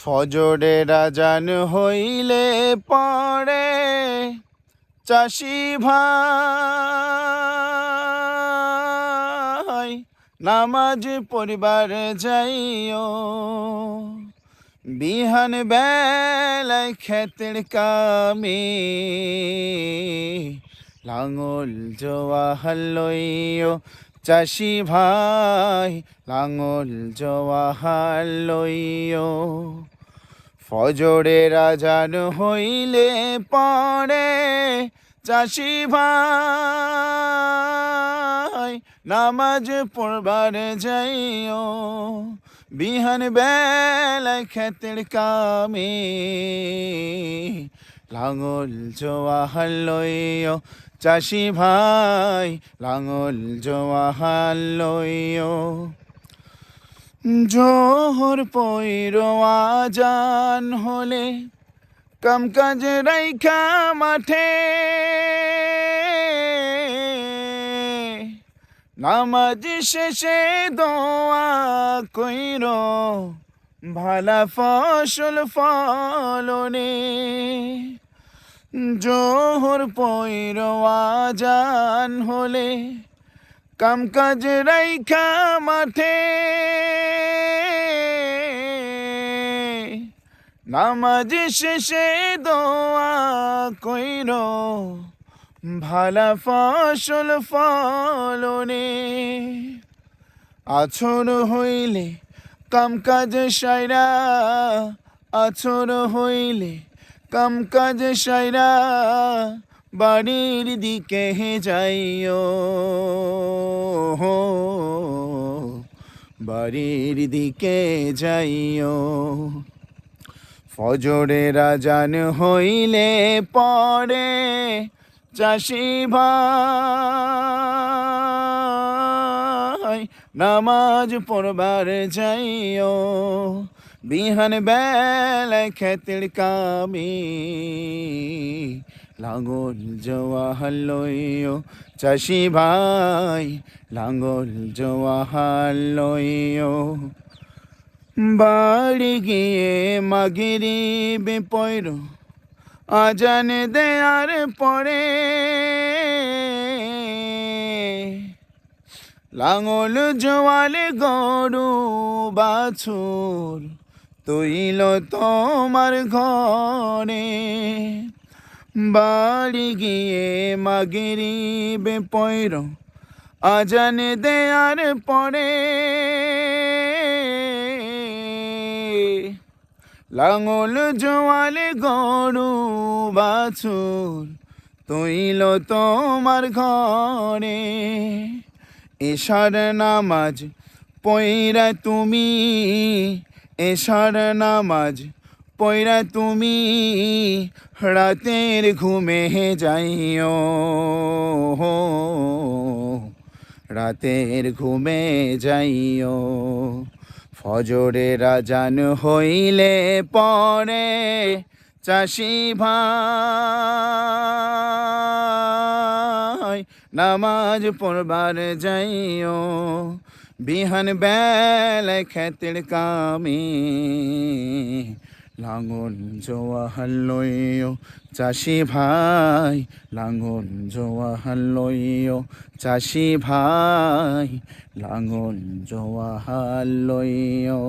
ফজরের আজান হইলে পড়ে চাষি ভাই নামাজ পড়িবার যাইও। বিহান বেলায় ক্ষেতের কামে লাঙল জোয়াহাল লইও। চাষি ভাই লাঙল জোয়াহাল লইও। ফজরের আজান হইলে পড়ে চাষি ভাই নামাজ পড়বার যাইও। বিহান বেলায় ক্ষেতের কামে লাঙল জোয়াহাল লইও। চাষি ভাই লাঙল জোয়াহাল লইও। জোহর পইরো আজান হলে কামকাজ রাইখা মাঠে নামাজ শেষে দোয়া কইরো ভালা ফসল ফলনে। জোহর পইরো আজান হলে কামকাজ রাইখা মাঠে নামাজ শেষে দোয়া কইরো ভালা ফসল ফলনে। আছর হইলে কামকাজ সাইরা, আছর হইলে কামকাজ সাইরা বাড়ির দিকে যাইও। বাড়ির দিকে যাইও। ফজরের আজান হইলে পড়ে চাষি ভাই নামাজ পড়বার যাইও। বিহান বেলায় ক্ষেতের কামে লাঙল জোয়াহাল লইও। চাষি ভাই লাঙল জোয়াহাল লইও। বাড়ি গিয়ে মাগরিব পড়ো আজান দেয়ার পরে লাঙল জোয়াল গরু বাছুর তৈল তোমার ঘরে। বাড়ি গিয়ে মাগরিব পড়ো আজান দেয়ার পরে লাঙল জোয়াল গরু বাছুর তৈল তোমার ঘরে। এশার নামাজ পইরা তুমি, এশার নামাজ পইরা তুমি রাতের ঘুমে যাইও। রাতের ঘুমে যাইও। ফজরের আজান হইলে পড়ে চাষি ভাই নামাজ পড়বার যাইও। বিহান বেলায় ক্ষেতের কামে লাঙল জোয়াহাল লইও। চাষি ভাই লাঙল জোয়াহাল লইও। চাষি ভাই লাঙল জোয়াহাল লইও।